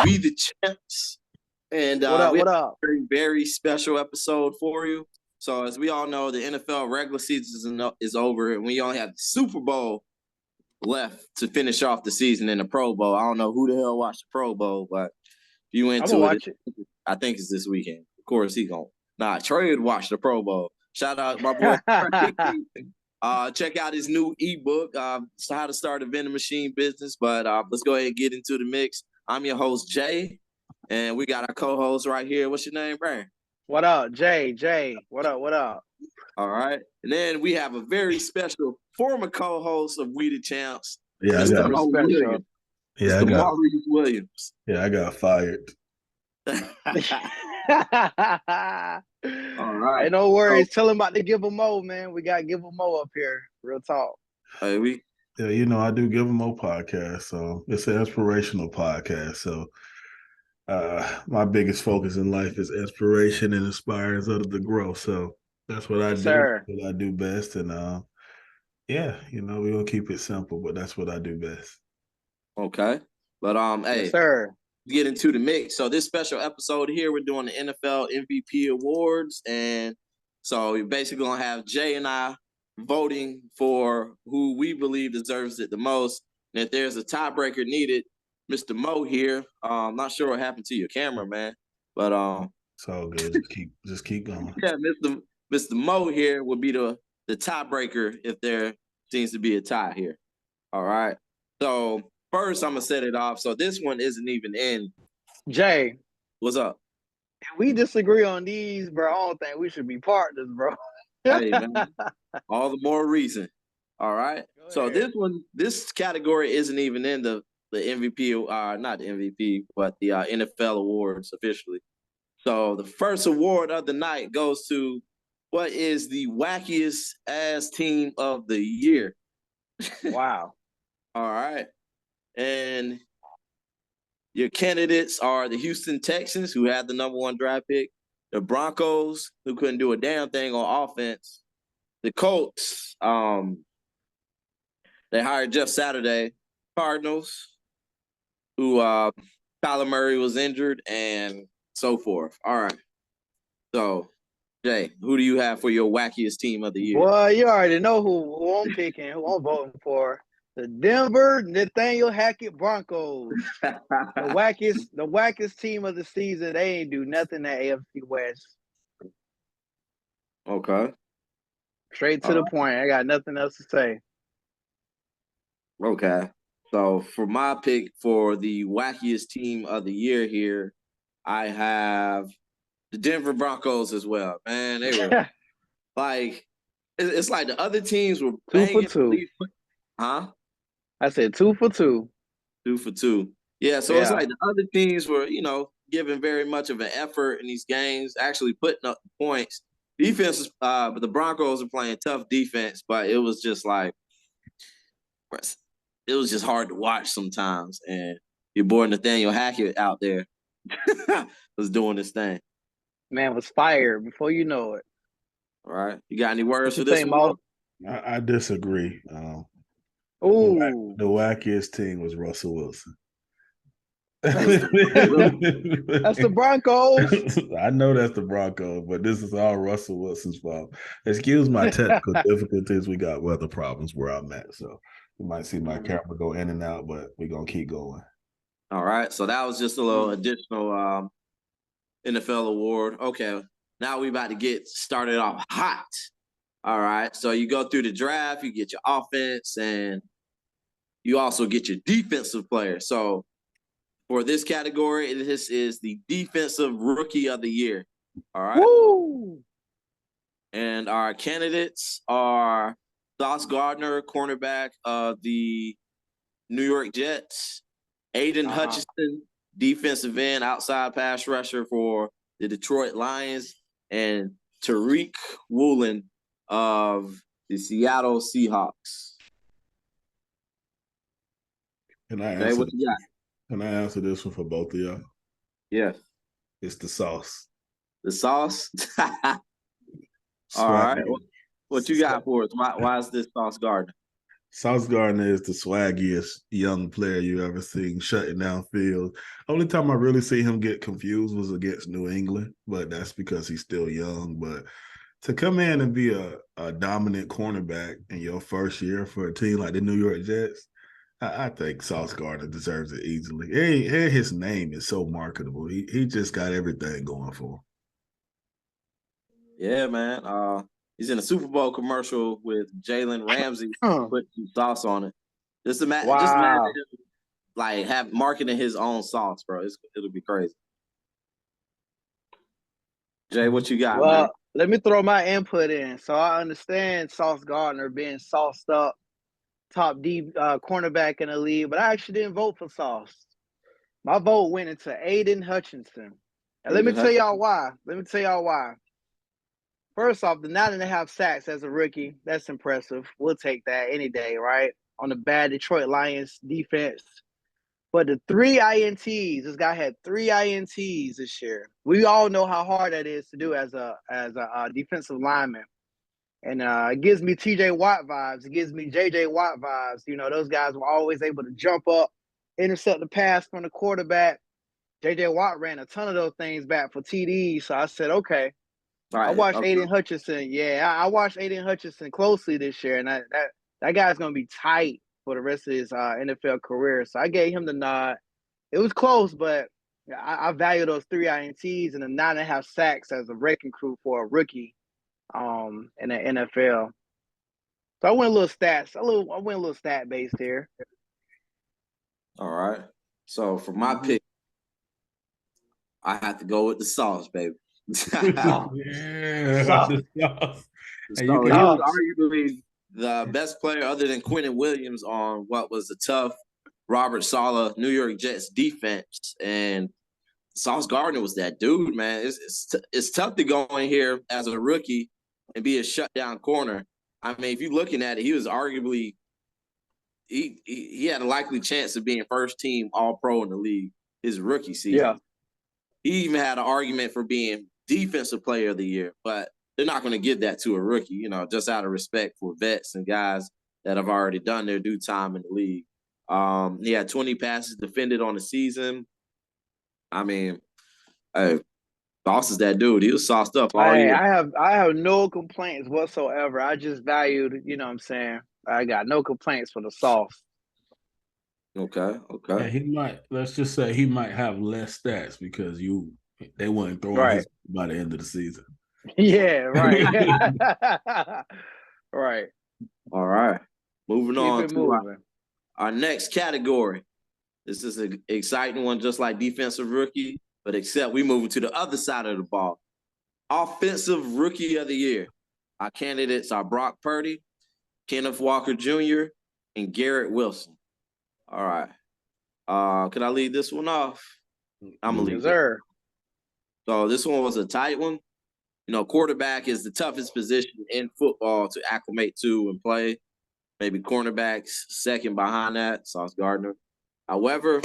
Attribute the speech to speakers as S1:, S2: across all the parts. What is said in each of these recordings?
S1: We the Champs. And
S2: What up?
S1: we have
S2: What up?
S1: a very, very special episode for you. So, as we all know, the NFL regular season is over, and we only have the Super Bowl left to finish off the season in the Pro Bowl. I don't know who the hell watched the Pro Bowl, but if you
S2: I'm gonna
S1: into it,
S2: watch it.
S1: I think it's this weekend. Of course, he going. Nah, Trey would watch the Pro Bowl. Shout out my boy. Check out his new ebook, How to Start a Vending Machine Business. But let's go ahead and get into the mix. I'm your host, Jay, and we got our co-host right here. What's your name, Brian?
S2: What up, Jay? What up? What up?
S1: All right. And then we have a very special former co-host of We the Champs,
S3: Yeah,
S1: Mr. Mo
S2: special.
S1: Williams.
S3: Yeah,
S1: Mr. Maurice Williams.
S3: Yeah, I got fired.
S1: All right.
S2: Hey, no worries. Tell him about to give him more, man. We got to give him more up here. Real talk.
S1: Hey,
S3: Yeah, I do give them a podcast, so it's an inspirational podcast. So my biggest focus in life is inspiration and inspires others to grow. So that's what I do.
S2: Sir.
S3: That's what I do best. And yeah, we're gonna keep it simple, but that's what I do best.
S1: Okay. But hey,
S2: Yes, sir.
S1: Get into the mix. So this special episode here, we're doing the NFL MVP awards, and so you're basically gonna have Jay and I voting for who we believe deserves it the most. And if there's a tiebreaker needed, Mr. Mo here. I'm not sure what happened to your camera, man, but
S3: it's all good. Just keep going.
S1: Yeah, Mr. Mo here would be the tiebreaker if there seems to be a tie here. All right. So first, I'm gonna set it off. So this one isn't even in.
S2: Jay,
S1: what's up?
S2: If we disagree on these, bro, I don't think we should be partners, bro.
S1: Hey, man. All the more reason. All right. So this category isn't even in the MVP, not the MVP, but the NFL awards officially. So the first award of the night goes to what is the wackiest ass team of the year.
S2: Wow.
S1: All right. And your candidates are the Houston Texans, who had the #1 draft pick, the Broncos, who couldn't do a damn thing on offense, the Colts, they hired Jeff Saturday, Cardinals, who Kyler Murray was injured, and so forth. All right. So, Jay, who do you have for your wackiest team of the year?
S2: Well, you already know who I'm picking, who I'm voting for. The Denver Nathaniel Hackett Broncos. the wackiest team of the season. They ain't do nothing at AFC West.
S1: Okay.
S2: Straight to the point. I got nothing else to say.
S1: Okay. So for my pick for the wackiest team of the year here, I have the Denver Broncos as well. Man, they were like, it's like the other teams were
S2: 2 for 2.
S1: Huh?
S2: I said 2 for 2.
S1: 2 for 2. Yeah, so it's like the other teams were, giving very much of an effort in these games, actually putting up points. Defense, but the Broncos are playing tough defense, but it was just like, it was just hard to watch sometimes. And your boy Nathaniel Hackett out there was doing this thing.
S2: Man was fired before you know it.
S1: All right. You got any words for this one?
S3: I disagree.
S2: Ooh.
S3: The wackiest team was Russell Wilson.
S2: That's the Broncos.
S3: I know that's the Broncos, but this is all Russell Wilson's fault. Excuse my technical difficulties. We got weather problems where I'm at, so you might see my camera go in and out, but we're gonna keep going.
S1: All right, so that was just a little additional NFL award. Okay, now we about to get started off hot. All right, so you go through the draft, you get your offense, and you also get your defensive player. So for this category, this is the defensive rookie of the year. All right.
S2: Woo!
S1: And our candidates are Sauce Gardner, cornerback of the New York Jets, Aiden Hutchinson, defensive end, outside pass rusher for the Detroit Lions, and Tariq Woolen of the Seattle Seahawks.
S3: Can I answer? What you got? Can I answer this one for both of y'all?
S1: Yeah.
S3: It's the sauce.
S1: The sauce? All right. What you got for us? Why is this Sauce Gardner?
S3: Sauce Gardner is the swaggiest young player you ever seen shutting down field. Only time I really see him get confused was against New England, but that's because he's still young. But to come in and be a dominant cornerback in your first year for a team like the New York Jets, I think Sauce Gardner deserves it easily. And his name is so marketable. He just got everything going for him.
S1: Yeah, man. He's in a Super Bowl commercial with Jalen Ramsey. Put some sauce on it. Just imagine
S2: Wow.
S1: him, like have marketing his own sauce, bro. It'll be crazy. Jay, what you got, man?
S2: Well, let me throw my input in. So I understand Sauce Gardner being sauced up, top deep cornerback in the league, but I actually didn't vote for Sauce. My vote went into Aiden Hutchinson. And let me tell y'all why. First off, the 9.5 sacks as a rookie, that's impressive. We'll take that any day, right? On the bad Detroit Lions defense. But the 3 INTs, this guy had 3 INTs this year. We all know how hard that is to do as a defensive lineman. And it gives me TJ Watt vibes. It gives me JJ Watt vibes. You know, those guys were always able to jump up, intercept the pass from the quarterback. JJ Watt ran a ton of those things back for TDs. So I said, okay.
S1: Right,
S2: I watched Aiden Hutchinson. Yeah, I watched Aiden Hutchinson closely this year, and that guy's gonna be tight for the rest of his NFL career. So I gave him the nod. It was close, but I value those 3 INTs and the 9.5 sacks as a wrecking crew for a rookie in the NFL. So I went a little stats. I went a little stat based here.
S1: All right. So for my pick, I have to go with the sauce, baby.
S3: Yeah,
S2: Sauce.
S1: So he was arguably the best player other than Quentin Williams on what was a tough Robert Saleh New York Jets defense. And Sauce Gardner was that dude, man. It's tough to go in here as a rookie and be a shutdown corner. I mean, if you're looking at it, he was arguably he had a likely chance of being first team All Pro in the league his rookie season.
S2: Yeah.
S1: He even had an argument for being defensive player of the year, but they're not going to give that to a rookie, you know, just out of respect for vets and guys that have already done their due time in the league. He had 20 passes defended on the season. I mean, Sauce is that dude. He was sauced up all year.
S2: I have no complaints whatsoever. I just valued, you know what I'm saying? I got no complaints for the sauce.
S1: Okay.
S3: Yeah, let's just say he might have less stats because they weren't throwing
S2: Right.
S3: his by the end of the season.
S2: Yeah, right. Right.
S1: All right. Moving
S2: Keep
S1: on
S2: it
S1: to
S2: moving.
S1: our next category. This is an exciting one, just like defensive rookie, but except we moving to the other side of the ball. Offensive rookie of the year. Our candidates are Brock Purdy, Kenneth Walker Jr., and Garrett Wilson. All right. Can I lead this one off? I'm going to lead
S2: Yes, sir.
S1: So this one was a tight one. You know, quarterback is the toughest position in football to acclimate to and play. Maybe cornerbacks second behind that, Sauce Gardner. However,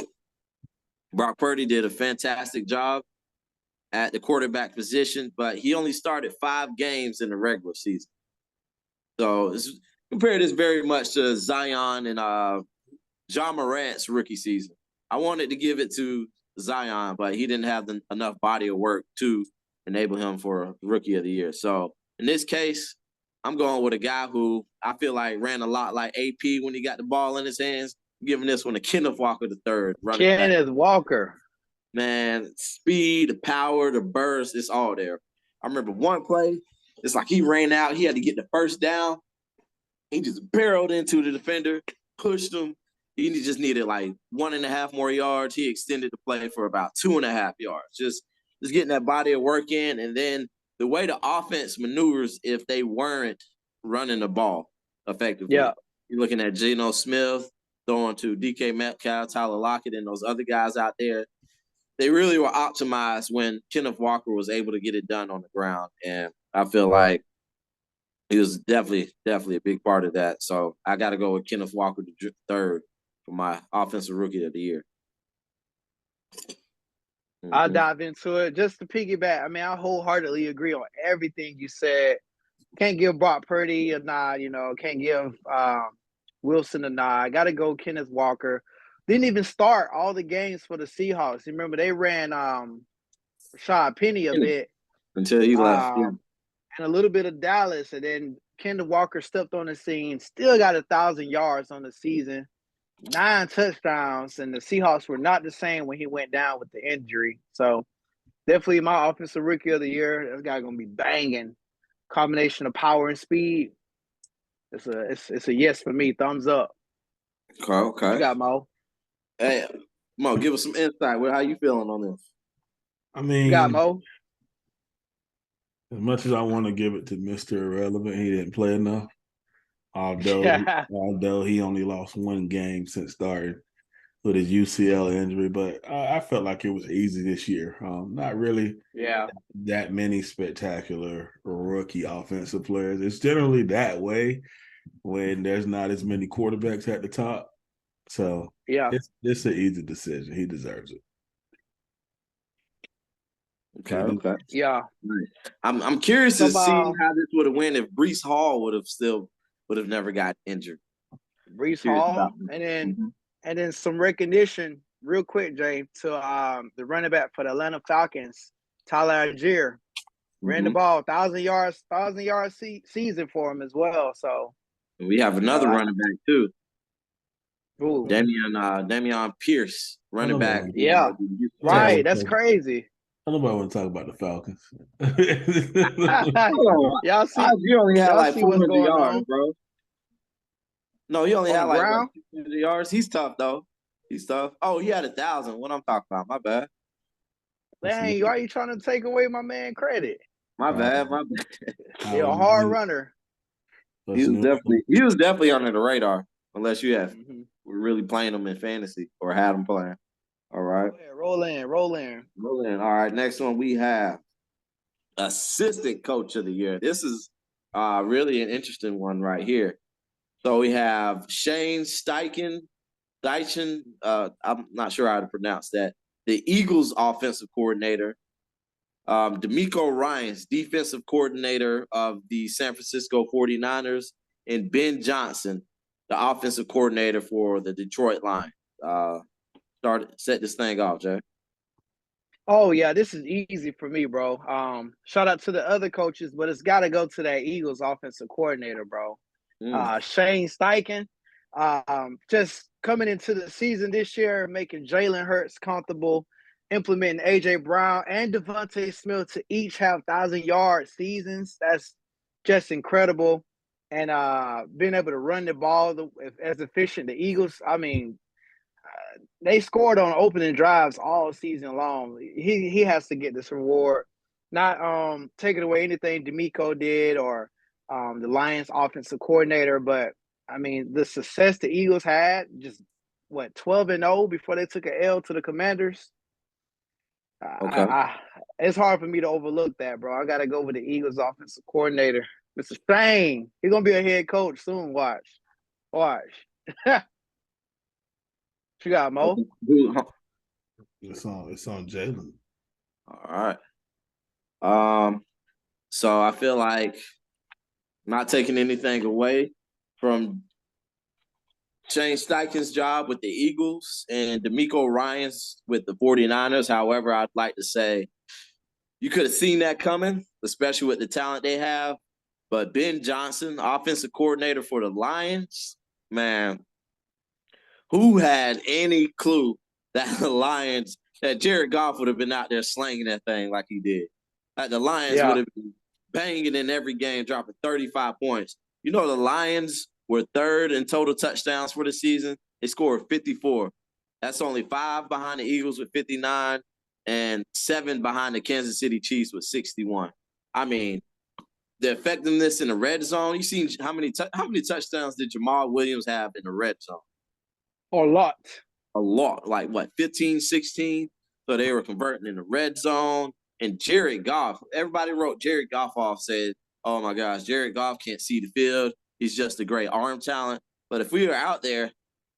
S1: Brock Purdy did a fantastic job at the quarterback position, but he only started 5 games in the regular season. So compare this very much to Zion and John Morant's rookie season. I wanted to give it to Zion, but he didn't have enough body of work to enable him for Rookie of the Year. So in this case, I'm going with a guy who I feel like ran a lot like AP when he got the ball in his hands. I'm giving this one to Kenneth Walker III.
S2: Kenneth Walker.
S1: Man, speed, the power, the burst, it's all there. I remember one play, it's like he ran out. He had to get the first down. He just barreled into the defender, pushed him. He just needed like 1.5 more yards. He extended the play for about 2.5 yards. Just getting that body of work in. And then the way the offense maneuvers if they weren't running the ball effectively.
S2: Yeah.
S1: You're looking at Geno Smith throwing to DK Metcalf, Tyler Lockett, and those other guys out there. They really were optimized when Kenneth Walker was able to get it done on the ground. And I feel like he was definitely a big part of that. So I got to go with Kenneth Walker III for my offensive rookie of the year.
S2: I'll dive into it. Just to piggyback, I mean, I wholeheartedly agree on everything you said. Can't give Brock Purdy a nod, you know, can't give Wilson and I got to go Kenneth Walker. Didn't even start all the games for the Seahawks. You remember they ran Rashad Penny a bit
S1: until he left. Yeah.
S2: and a little bit of Dallas, and then Kenneth Walker stepped on the scene. Still got 1,000 yards on the season, 9 touchdowns, and the Seahawks were not the same when he went down with the injury. So definitely my offensive rookie of the year. This guy gonna be banging. Combination of power and speed. It's a yes for me. Thumbs up.
S1: Okay.
S2: What you got, Mo?
S1: Hey, Mo, give us some insight. How you feeling on this?
S3: I mean,
S2: You got Mo?
S3: As much as I want to give it to Mr. Irrelevant, he didn't play enough. Although he only lost one game since starting with his UCL injury, but I felt like it was easy this year. Not really that many spectacular rookie offensive players. It's generally that way when there's not as many quarterbacks at the top. So it's an easy decision. He deserves it.
S1: Okay.
S2: Yeah.
S1: I'm curious to see how this would have went if Breece Hall would have never got injured.
S2: Breece Hall, and then some recognition, real quick, Jay, to the running back for the Atlanta Falcons, Tyler Algier, ran the ball 1,000 yard season for him as well. So
S1: we have another running back too.
S2: Ooh.
S1: Damian Pierce, running back.
S2: Yeah, right. That's crazy.
S3: I don't want to talk about the Falcons.
S2: Y'all see?
S1: You only had like 400 yards,
S2: on,
S1: bro. No, he only had like 200 yards. He's tough though. He's tough. Oh, he had 1,000. What I'm talking about? My bad.
S2: Dang, why are you trying to take away my man credit?
S1: My bad.
S2: You're a hard runner.
S1: He was definitely under the radar, unless you have were really playing him in fantasy or had him playing. All right.
S2: Roll in.
S1: All right. Next one we have assistant coach of the year. This is really an interesting one right here. So we have Shane Steichen. I'm not sure how to pronounce that. The Eagles offensive coordinator. D'Amico Ryans, defensive coordinator of the San Francisco 49ers, and Ben Johnson, the offensive coordinator for the Detroit Lions. Set this thing off, Jay.
S2: Oh yeah, this is easy for me, bro. Shout out to the other coaches, but it's got to go to that Eagles offensive coordinator, bro. Shane Steichen, just coming into the season this year, making Jalen Hurts comfortable, implementing AJ Brown and Devontae Smith to each have 1,000-yard seasons. That's just incredible. And being able to run the ball as efficient. The Eagles, I mean, they scored on opening drives all season long. He has to get this reward. Not taking away anything D'Amico did or the Lions offensive coordinator, but I mean the success the Eagles had, just 12-0 before they took an L to the Commanders. It's hard for me to overlook that, bro. I got to go with the Eagles offensive coordinator, Mr. Shane. He's gonna be a head coach soon. Watch. You got Mo?
S3: It's on Jalen.
S1: All right. So I feel like not taking anything away from Shane Steichen's job with the Eagles and D'Amico Ryans with the 49ers. However, I'd like to say you could have seen that coming, especially with the talent they have. But Ben Johnson, offensive coordinator for the Lions, man, who had any clue that that Jared Goff would have been out there slanging that thing like he did? Like the Lions would have been banging in every game, dropping 35 points. You know, the Lions were third in total touchdowns for the season. They scored 54. That's only 5 behind the Eagles with 59 and 7 behind the Kansas City Chiefs with 61. I mean, the effectiveness in the red zone. You seen how many touchdowns did Jamal Williams have in the red zone?
S2: A
S1: lot. Like, 15, 16? So they were converting in the red zone. And Jared Goff, everybody wrote Jared Goff off, said, oh, my gosh, Jared Goff can't see the field. He's just a great arm talent. But if we were out there,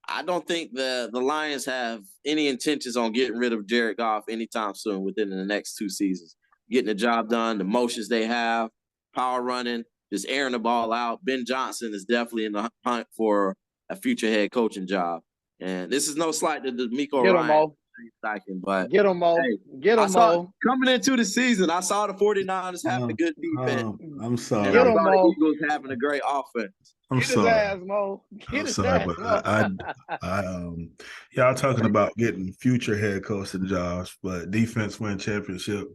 S1: I don't think the Lions have any intentions on getting rid of Jared Goff anytime soon within the next 2 seasons. Getting the job done, the motions they have, power running, just airing the ball out. Ben Johnson is definitely in the hunt for a future head coaching job. And this is no slight to D'Amico
S2: Get him,
S1: Ryan,
S2: Mo.
S1: but
S2: Get him, Mo.
S1: hey,
S2: Get
S1: I
S2: him,
S1: saw
S2: Mo.
S1: coming into the season, I saw the 49ers having a good defense,
S3: I'm sorry.
S1: and I
S2: Get him,
S1: saw the
S2: Mo.
S1: Eagles having a great offense.
S3: I'm
S2: Get his
S3: sorry.
S2: ass, Mo. Get
S3: I'm
S2: his
S3: sorry,
S2: ass,
S3: but
S2: Mo.
S3: y'all talking about getting future head coaching jobs, but defense win championship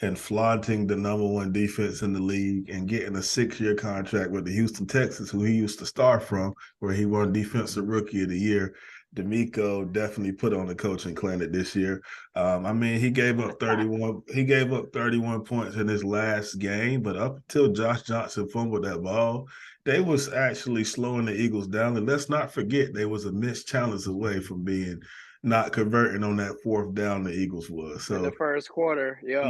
S3: and flaunting the number one defense in the league and getting a 6-year contract with the Houston Texans, who he used to start from, where he won Defensive Rookie of the Year. D'Amico definitely put on the coaching clinic this year. I mean, he gave up 31. He gave up 31 points in his last game, but up until Josh Johnson fumbled that ball, they was actually slowing the Eagles down. And let's not forget, they was a missed challenge away from being not converting on that fourth down the Eagles was. So
S2: in the first quarter.
S3: yeah,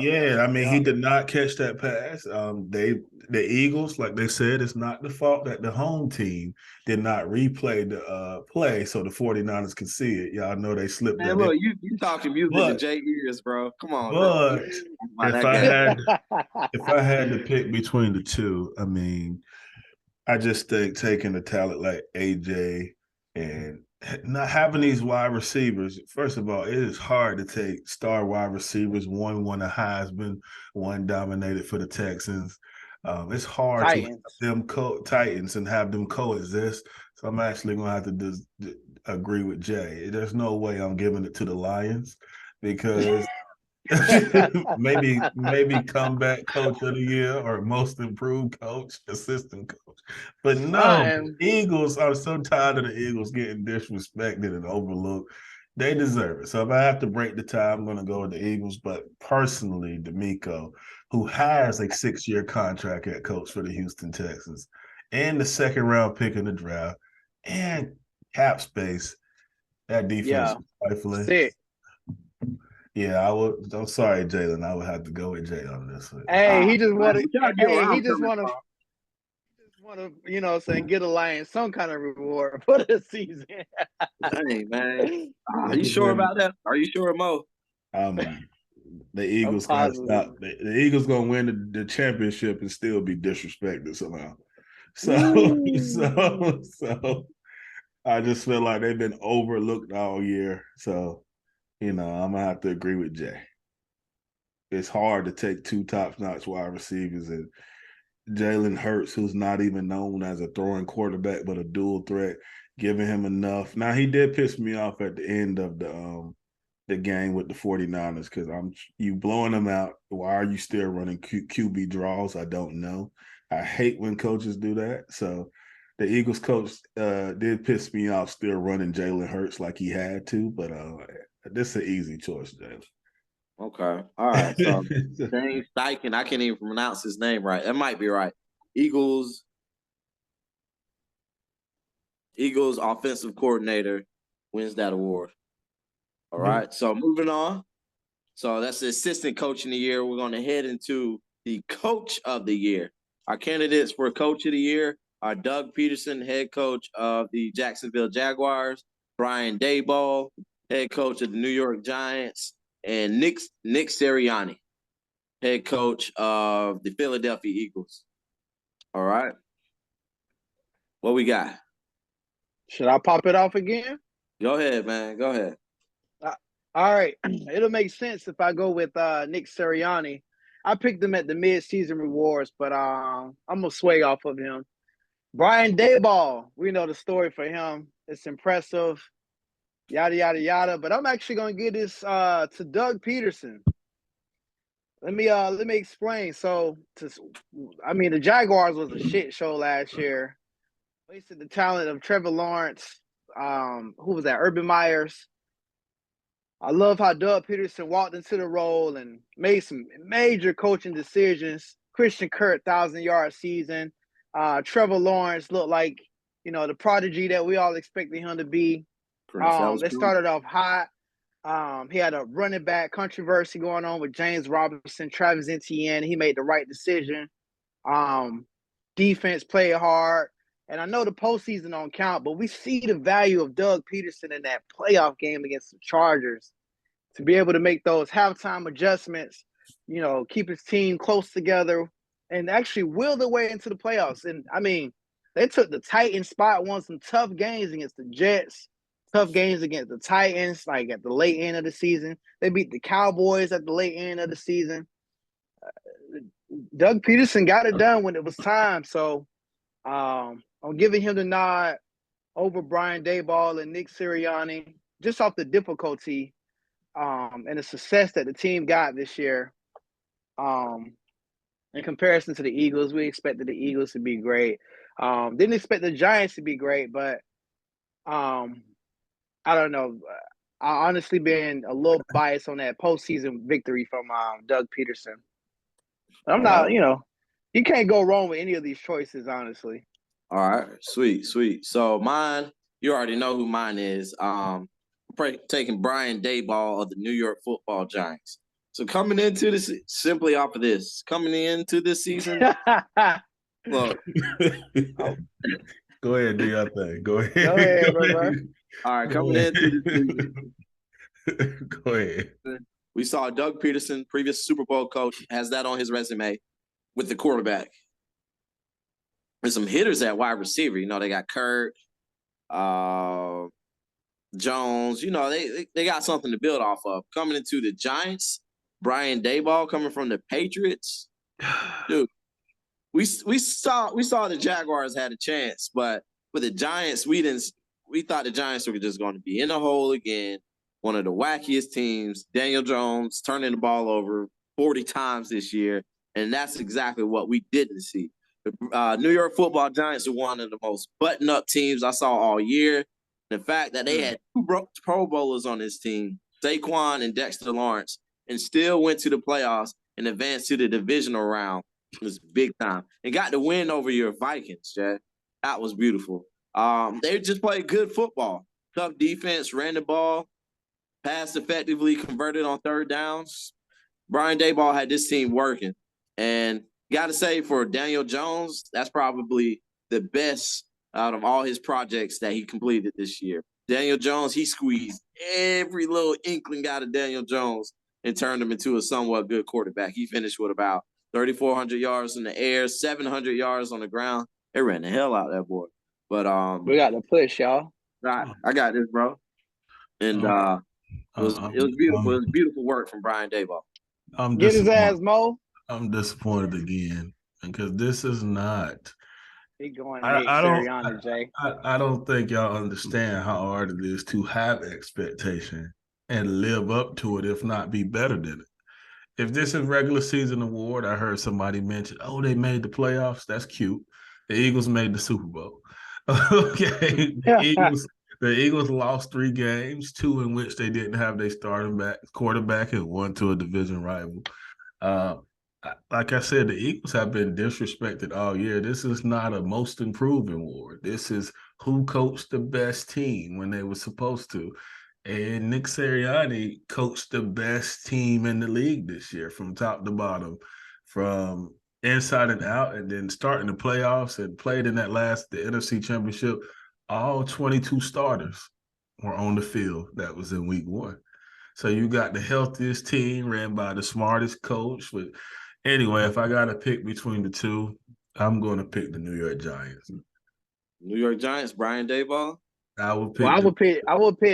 S3: I mean,
S2: Yeah.
S3: he did not catch that pass. The Eagles, like they said, it's not the fault that the home team did not replay the play so the 49ers could see it. Y'all know they slipped
S1: Man,
S3: that
S1: look,
S3: in.
S1: you talking music to
S3: But
S1: Jay ears, bro. Come on,
S3: but
S1: man.
S3: if I had to pick between the two, I mean, I just think taking a talent like AJ and not having these wide receivers. First of all, it is hard to take star wide receivers. One won a Heisman, one dominated for the Texans. It's hard to have
S2: Titans.
S3: them Titans and have them coexist. So I'm actually going to have to agree with Jay. There's no way I'm giving it to the Lions because maybe comeback coach of the year or most improved coach, assistant coach. But no, Eagles, I'm so tired of the Eagles getting disrespected and overlooked. They deserve it. So if I have to break the tie, I'm going to go with the Eagles. But personally, D'Amico, who has a 6-year contract at coach for the Houston Texans and the second round pick in the draft and cap space, that defense is trifling.
S2: Sick.
S3: Yeah, I would. I'm sorry, Jalen. I would have to go with Jay on this one.
S2: Hey, he just want to.
S1: he just want
S2: to, you know, saying get a Lion some kind of reward for the season.
S1: Hey, man. Are you sure about that? Are you sure, Mo?
S3: The Eagles can't stop. The Eagles gonna win the championship and still be disrespected somehow. So I just feel like they've been overlooked all year. So, you know, I'm gonna have to agree with Jay. It's hard to take two top-notch wide receivers and Jalen Hurts, who's not even known as a throwing quarterback but a dual threat, giving him enough. Now he did piss me off at the end of the game with the 49ers because you blowing them out. Why are you still running QB draws? I don't know. I hate when coaches do that. So the Eagles coach did piss me off still running Jalen Hurts like he had to, but this is an easy choice, Jalen.
S1: Okay. All right. So James Steichen, I can't even pronounce his name right. That might be right. Eagles offensive coordinator wins that award. All right. So moving on. So that's the assistant coach in the year. We're going to head into the coach of the year. Our candidates for coach of the year are Doug Peterson, head coach of the Jacksonville Jaguars, Brian Daboll, head coach of the New York Giants, and Nick Sirianni, head coach of the Philadelphia Eagles. All right. What we got?
S2: Should I pop it off again?
S1: Go ahead, man. Go ahead.
S2: All right. It'll make sense if I go with Nick Sirianni. I picked him at the mid-season rewards, but I'm going to sway off of him. Brian Daboll, we know the story for him. It's impressive, yada, yada, yada. But I'm actually going to give this to Doug Peterson. Let me explain. So, the Jaguars was a shit show last year. Wasted the talent of Trevor Lawrence. Who was that? Urban Myers. I love how Doug Peterson walked into the role and made some major coaching decisions. Christian Kirk, 1,000-yard season. Trevor Lawrence looked like, you know, the prodigy that we all expected him to be. They started off hot. He had a running back controversy going on with James Robinson, Travis Etienne. He made the right decision. Defense played hard. And I know the postseason don't count, but we see the value of Doug Peterson in that playoff game against the Chargers to be able to make those halftime adjustments, you know, keep his team close together and actually will their way into the playoffs. And, I mean, They took the Titans spot, won some tough games against the Jets, tough games against the Titans, like at the late end of the season. They beat the Cowboys at the late end of the season. Doug Peterson got it done when it was time. So I'm giving him the nod over Brian Daboll and Nick Sirianni, just off the difficulty and the success that the team got this year. In comparison to the Eagles, we expected the Eagles to be great. Didn't expect the Giants to be great, but I don't know. I honestly been a little biased on that postseason victory from Doug Peterson. I'm not, you can't go wrong with any of these choices, honestly.
S1: All right, sweet. So mine, you already know who mine is. Taking Brian Daboll of the New York Football Giants. So coming into this, simply off of this, coming into this season, look.
S3: Go ahead, do your thing. Go ahead.
S2: Go ahead, bro.
S1: All right, coming into this season.
S3: Go ahead.
S1: We saw Doug Peterson, previous Super Bowl coach, has that on his resume with the quarterback. There's some hitters at wide receiver. They got Kurt, Jones. They got something to build off of. Coming into the Giants, Brian Daboll coming from the Patriots. Dude, we saw the Jaguars had a chance, but with the Giants, we thought the Giants were just going to be in the hole again. One of the wackiest teams. Daniel Jones turning the ball over 40 times this year, and that's exactly what we didn't see. The New York Football Giants are one of the most button-up teams I saw all year. The fact that they had two Pro Bowlers on this team, Saquon and Dexter Lawrence, and still went to the playoffs and advanced to the divisional round was big time. And got the win over your Vikings, Jack. That was beautiful. They just played good football. Tough defense, ran the ball, passed effectively, converted on third downs. Brian Daboll had this team working. And got to say, for Daniel Jones, that's probably the best out of all his projects that he completed this year. Daniel Jones, he squeezed every little inkling out of Daniel Jones and turned him into a somewhat good quarterback. He finished with about 3,400 yards in the air, 700 yards on the ground. They ran the hell out of that boy. But
S2: we got to push, y'all.
S1: I got this, bro. And it was beautiful. It was beautiful work from Brian Daboll.
S2: Get his ass, Mo.
S3: I'm disappointed again because this is not.
S2: He going
S3: I don't think y'all understand how hard it is to have expectation and live up to it, if not be better than it. If this is regular season award, I heard somebody mention, they made the playoffs. That's cute. The Eagles made the Super Bowl. Okay. The Eagles lost 3 games, 2 in which they didn't have their starting quarterback and 1 to a division rival. Like I said, the Eagles have been disrespected all year. This is not a most improved award. This is who coached the best team when they were supposed to. And Nick Sirianni coached the best team in the league this year from top to bottom, from inside and out, and then starting the playoffs and played in the NFC Championship. All 22 starters were on the field. That was in week 1. So you got the healthiest team ran by the smartest coach. But anyway, if I got to pick between the two, I'm going to pick the New York Giants.
S1: New York Giants, Brian Daboll?
S2: I would pick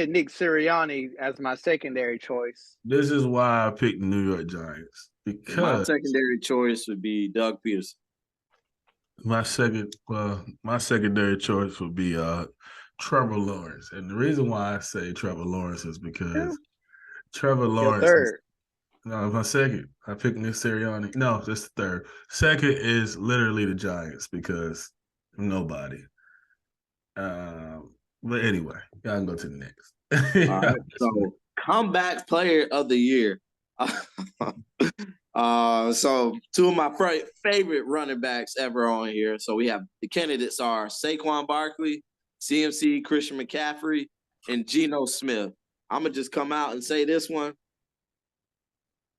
S2: Nick Sirianni as my secondary choice.
S3: This is why I picked the New York Giants. Because
S1: my secondary choice would be Doug Peterson.
S3: My secondary choice would be Trevor Lawrence. And the reason why I say Trevor Lawrence is because Trevor Lawrence
S2: third.
S3: My second. I picked Nick Sirianni. No, that's the third. Second is literally the Giants because nobody. But anyway, y'all can go to the next.
S1: All right, so comeback player of the year. So 2 of my favorite running backs ever on here. So we have the candidates are Saquon Barkley, CMC, Christian McCaffrey, and Geno Smith. I'm going to just come out and say this one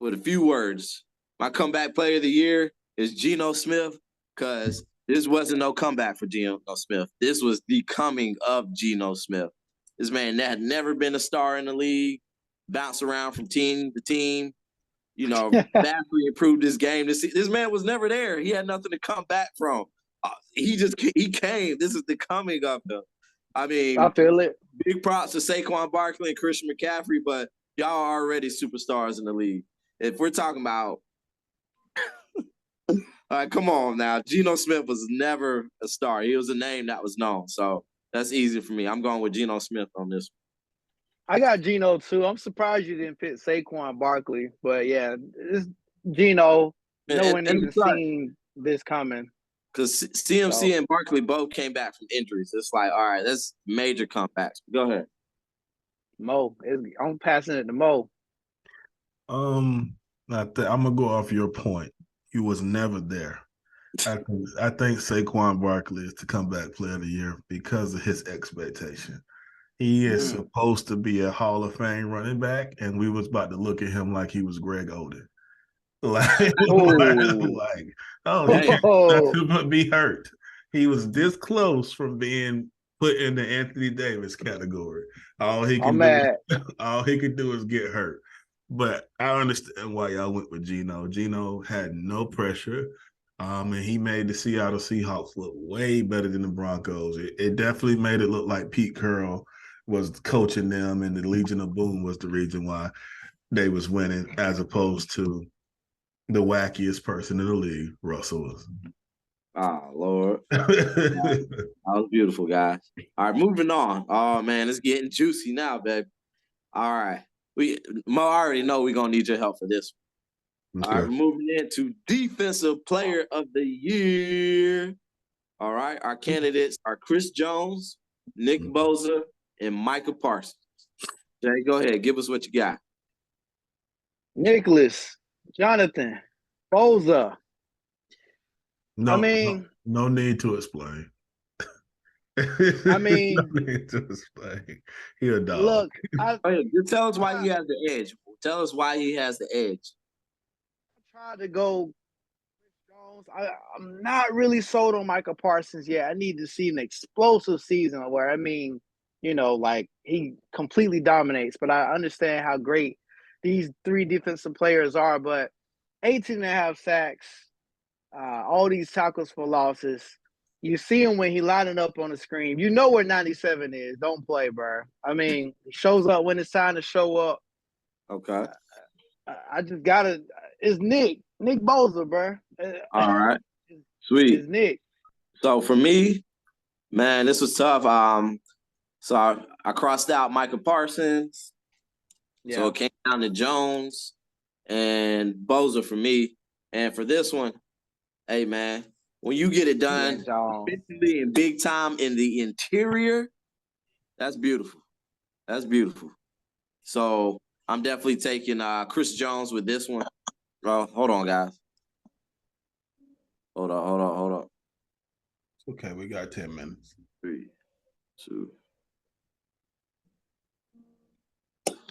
S1: with a few words. My comeback player of the year is Geno Smith because this wasn't no comeback for Geno Smith. This was the coming of Geno Smith. This man that had never been a star in the league, bounced around from team to team, vastly improved his game. This man was never there. He had nothing to come back from. He came. This is the coming of him. I
S2: I
S1: mean,
S2: feel it.
S1: big props to Saquon Barkley and Christian McCaffrey, but y'all are already superstars in the league. If we're talking about, all right, come on now. Geno Smith was never a star. He was a name that was known. So that's easy for me. I'm going with Geno Smith on this.
S2: I got Geno too. I'm surprised you didn't pick Saquon Barkley, but yeah, it's Geno. No one even seen this coming.
S1: Because CMC
S2: So,
S1: and Barkley both came back from injuries. It's like, all right, that's major comebacks. Go ahead.
S2: Mo, I'm passing it to Mo.
S3: I'm gonna go off your point. You was never there. I think Saquon Barkley is the comeback player of the year because of his expectation. He is supposed to be a Hall of Fame running back, and we was about to look at him like he was Greg Oden. Like, he can't do nothing but be hurt. He was this close from being put in the Anthony Davis category. All he could do is get hurt. But I understand why y'all went with Geno. Geno had no pressure. And he made the Seattle Seahawks look way better than the Broncos. It definitely made it look like Pete Carroll was coaching them, and the Legion of Boom was the reason why they was winning, as opposed to the wackiest person in the league, Russell Wilson.
S1: Oh, Lord. That was beautiful, guys. All right, moving on. Oh, man, it's getting juicy now, baby. All right. Mo, I already know we're going to need your help for this one. Okay. All right, we're moving into Defensive Player of the Year. All right, our candidates are Chris Jones, Nick Bosa, and Micah Parsons. Jay, go ahead. Give us what you got.
S2: Nicholas, Jonathan, Bosa.
S3: No need to explain.
S2: I mean,
S3: no need to explain. He a dog.
S2: Look,
S1: just tell us why he has the edge. Tell us why he has the edge.
S2: I tried to go Jones. I'm not really sold on Micah Parsons yet. I need to see an explosive season where, like he completely dominates. But I understand how great these three defensive players are. But 18.5 sacks, all these tackles for losses. You see him when he lining up on the screen. You know where 97 is. Don't play, bro. I mean, he shows up when it's time to show up.
S1: Okay.
S2: I just gotta. It's Nick Bosa, bro.
S1: All right. Sweet.
S2: It's Nick.
S1: So for me, man, this was tough. So I crossed out Micah Parsons. Yeah. So it came down to Jones and Bosa for me. And for this one, hey man, when you get it done efficiently and big time in the interior, that's beautiful. That's beautiful. So I'm definitely taking Chris Jones with this one. Bro, hold on, guys. Hold on.
S3: Okay, we got 10 minutes.
S1: 3, 2.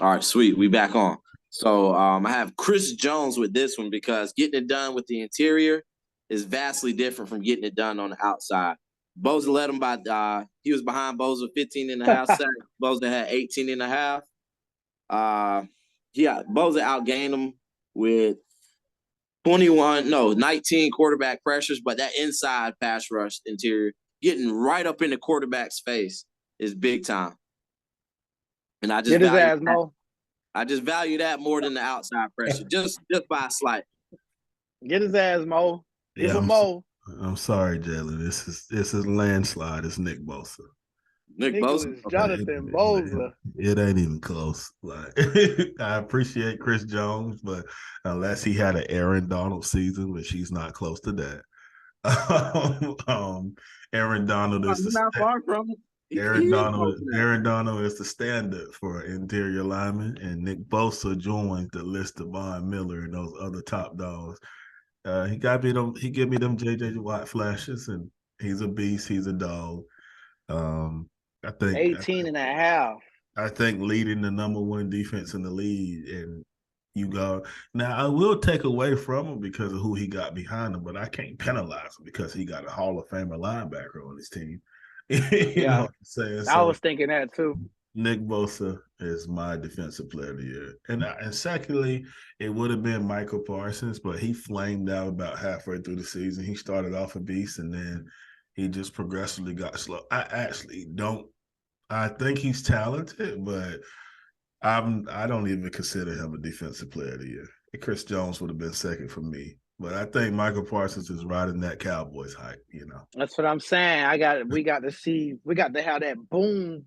S1: All right, sweet. We back on. So I have Chris Jones with this one because getting it done with the interior is vastly different from getting it done on the outside. Bosa led him by he was behind Bosa 15.5 sacks. Bosa had 18.5. Bosa outgained him with 19 quarterback pressures, but that inside pass rush interior, getting right up in the quarterback's face is big time. And I just value that more than the outside pressure, just by a slight.
S2: Get his ass, Mo.
S3: I'm sorry, Jalen. This is landslide. It's Nick Bosa.
S1: Nick Bosa,
S2: Jonathan Bosa.
S3: It ain't even close. Like I appreciate Chris Jones, but unless he had an Aaron Donald season, which he's not close to that. Aaron Donald is
S1: not far from it.
S3: Aaron Donald is the standard for interior lineman, and Nick Bosa joins the list of Von Miller and those other top dogs. He give me them JJ Watt flashes, and he's a beast. He's a dog. I think
S2: 18.5.
S3: I think leading the number one defense in the league, and you go now. I will take away from him because of who he got behind him, but I can't penalize him because he got a Hall of Famer linebacker on his team. you know what I'm saying?
S2: I was thinking that too.
S3: Nick Bosa is my defensive player of the year. And secondly, it would have been Michael Parsons, but he flamed out about halfway through the season. He started off a beast, and then he just progressively got slow. I think he's talented, but I don't even consider him a defensive player of the year. Chris Jones would have been second for me. But I think Michael Parsons is riding that Cowboys hype,
S2: That's what I'm saying. We got to have that boom,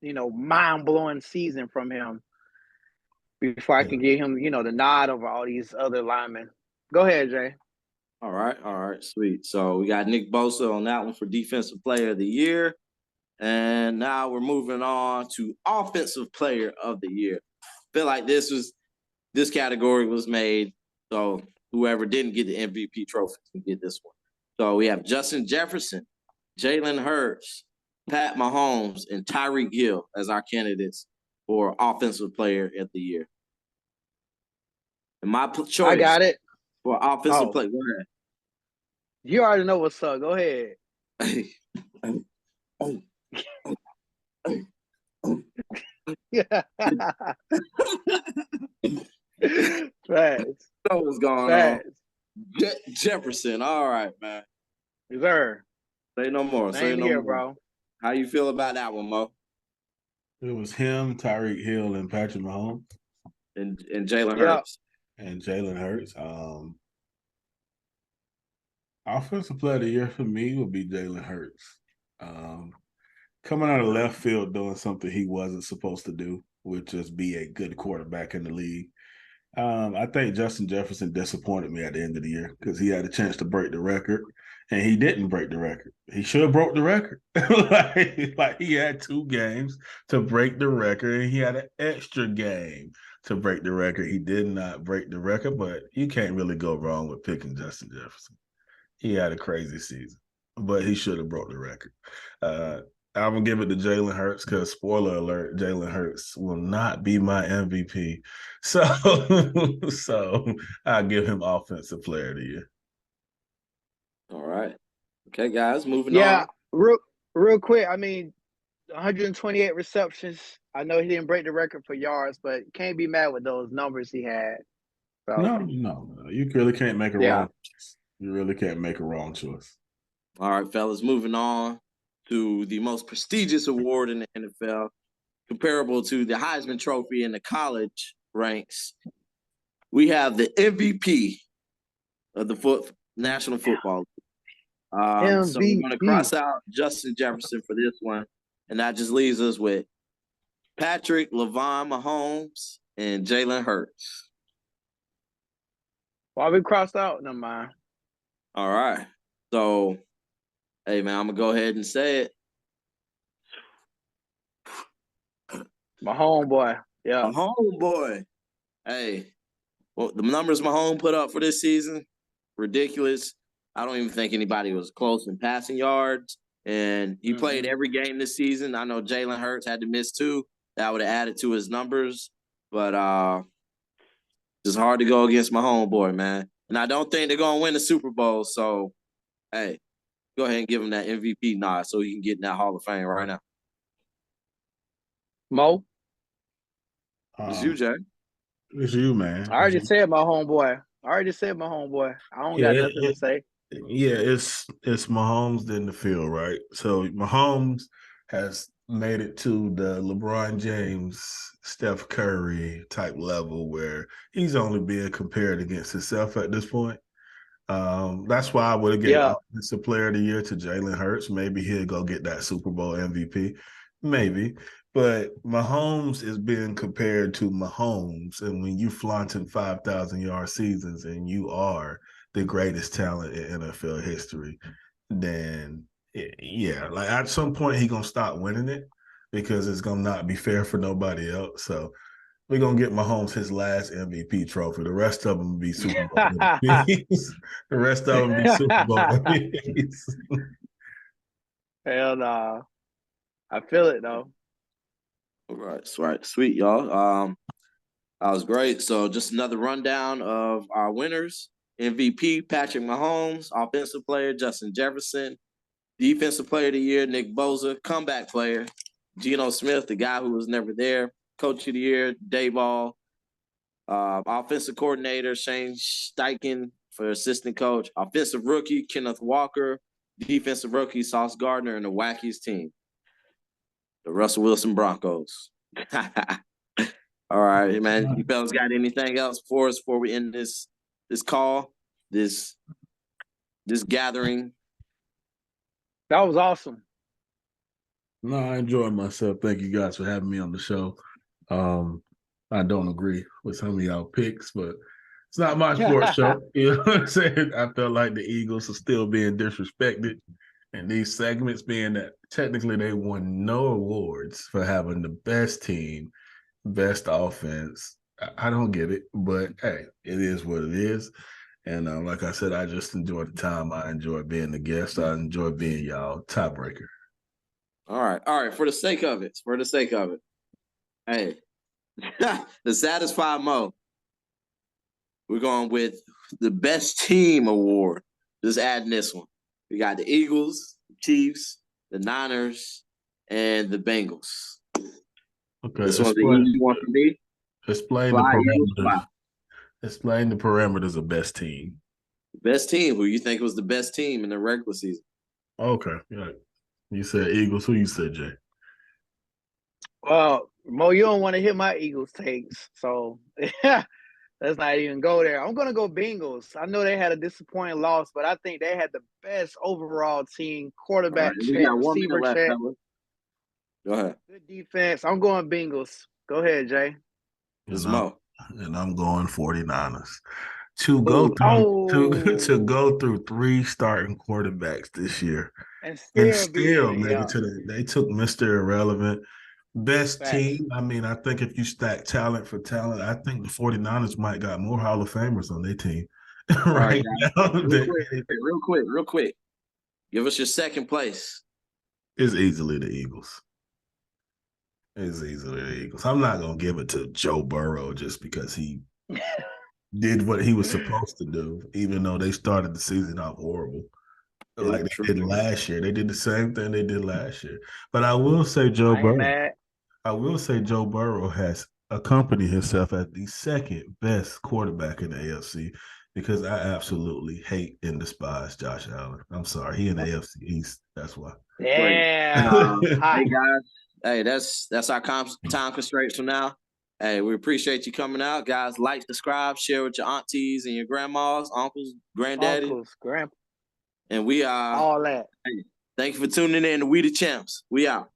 S2: mind-blowing season from him before I can give him, the nod over all these other linemen. Go ahead, Jay.
S1: All right, sweet. So we got Nick Bosa on that one for Defensive Player of the Year. And now we're moving on to Offensive Player of the Year. I feel like this category was made so whoever didn't get the MVP trophy can get this one. So we have Justin Jefferson, Jalen Hurts, Pat Mahomes, and Tyreek Hill as our candidates for Offensive Player of the Year. And my choice
S2: I got it.
S1: For Offensive Player. Go ahead.
S2: You already know what's up. Go ahead. Facts.
S1: Know what's going on. Jefferson. All right, man.
S2: Yes, sir.
S1: Say no more.
S2: Same here, bro.
S1: How you feel about that one, Mo?
S3: It was him, Tyreek Hill, and Patrick Mahomes.
S1: And Jalen Hurts.
S3: And Jalen Hurts. Offensive player of the year for me would be Jalen Hurts. Coming out of left field doing something he wasn't supposed to do, which is be a good quarterback in the league. I think Justin Jefferson disappointed me at the end of the year because he had a chance to break the record, and he didn't break the record. He should have broke the record. like he had 2 games to break the record, and he had an extra game to break the record. He did not break the record, but you can't really go wrong with picking Justin Jefferson. He had a crazy season, but he should have broke the record. I'm going to give it to Jalen Hurts because, spoiler alert, Jalen Hurts will not be my MVP. So I'll give him Offensive Player of the Year.
S1: All right. Okay, guys, moving on.
S2: Yeah, real quick. I mean, 128 receptions. I know he didn't break the record for yards, but can't be mad with those numbers he had. So.
S3: No. You really can't make a wrong choice. You really can't make a wrong choice.
S1: All right, fellas, moving on to the most prestigious award in the NFL, comparable to the Heisman Trophy in the college ranks. We have the MVP of the National Football League. So we're going to cross out Justin Jefferson for this one, and that just leaves us with Patrick LeVon Mahomes and Jalen Hurts.
S2: Why we crossed out? Never mind.
S1: All right. So, hey, man, I'm going to go ahead and say it.
S2: My homeboy. Yeah.
S1: My homeboy. Hey, well, the numbers Mahomes put up for this season, ridiculous. I don't even think anybody was close in passing yards. And he played every game this season. I know Jalen Hurts had to miss 2. That would have added to his numbers. But it's hard to go against my homeboy, man. And I don't think they're going to win the Super Bowl. So, hey, go ahead and give him that MVP nod so he can get in that Hall of Fame right now.
S2: Mo?
S1: It's you, Jay.
S3: It's you, man.
S2: I already said my homeboy. I don't got nothing to say.
S3: Yeah, it's Mahomes in the field, right? So Mahomes has made it to the LeBron James, Steph Curry type level where he's only being compared against himself at this point. That's why I would have given Offensive Player of the Year to Jalen Hurts. Maybe he'll go get that Super Bowl MVP. Maybe. But Mahomes is being compared to Mahomes. And when you flaunting 5,000-yard seasons and you are the greatest talent in NFL history, then yeah, like at some point he's gonna stop winning it because it's gonna not be fair for nobody else. So we're gonna get Mahomes his last MVP trophy. The rest of them be Super Bowl MVPs. The rest of them be Super Bowl MVPs.
S2: Hell no. I feel it though.
S1: All right, sweet, y'all. That was great. So just another rundown of our winners. MVP, Patrick Mahomes. Offensive player, Justin Jefferson. Defensive player of the year, Nick Bosa. Comeback player, Geno Smith, the guy who was never there. Coach of the Year, Dayball. Offensive coordinator, Shane Steichen for assistant coach. Offensive rookie, Kenneth Walker. Defensive rookie, Sauce Gardner, and the Wackiest Team, the Russell Wilson Broncos. All right, man. You fellas got anything else for us before we end this call, this gathering?
S2: That was awesome.
S3: No, I enjoyed myself. Thank you guys for having me on the show. I don't agree with some of y'all picks, but it's not my sports show. You know what I'm saying? I felt like the Eagles are still being disrespected. And these segments being that technically they won no awards for having the best team, best offense. I don't get it, but hey, it is what it is. And like I said, I just enjoyed the time. I enjoyed being the guest. I enjoyed being y'all tiebreaker.
S1: All right. For the sake of it, hey, to satisfy Mo, we're going with the best team award. Just adding this one. We got the Eagles, the Chiefs, the Niners, and the Bengals.
S3: Okay.
S1: This one's the easy one for me.
S3: Explain the parameters. Explain the parameters of best team.
S1: Best team. Who you think was the best team in the regular season?
S3: Okay. Yeah. You said Eagles. Who you said, Jay?
S2: Well, Mo, you don't want to hit my Eagles takes, so let's not even go there. I'm going to go Bengals. I know they had a disappointing loss, but I think they had the best overall team, quarterback check, receiver check.
S1: Go ahead.
S2: Good defense. I'm going Bengals. Go ahead, Jay.
S3: And I'm going 49ers. To go through 3 starting quarterbacks this year. And still make it to they took Mr. Irrelevant. Best team. I mean, I think if you stack talent for talent, I think the 49ers might got more Hall of Famers on their team right now.
S1: Real quick. Give us your second place.
S3: It's easily the Eagles. I'm not going to give it to Joe Burrow just because he did what he was supposed to do, even though they started the season off horrible. Like they did last year. They did the same thing they did last year. But I will say Joe Burrow has accompanied himself as the second best quarterback in the AFC because I absolutely hate and despise Josh Allen. I'm sorry. He in the AFC East. That's why.
S2: Yeah.
S1: Hey, guys. Hey, that's our time constraints for now. Hey, we appreciate you coming out. Guys, like, subscribe, share with your aunties and your grandmas, uncles, granddaddy.
S2: Grandpa.
S1: And we are
S2: all that.
S1: Hey, thank you for tuning in to We the Champz. We out.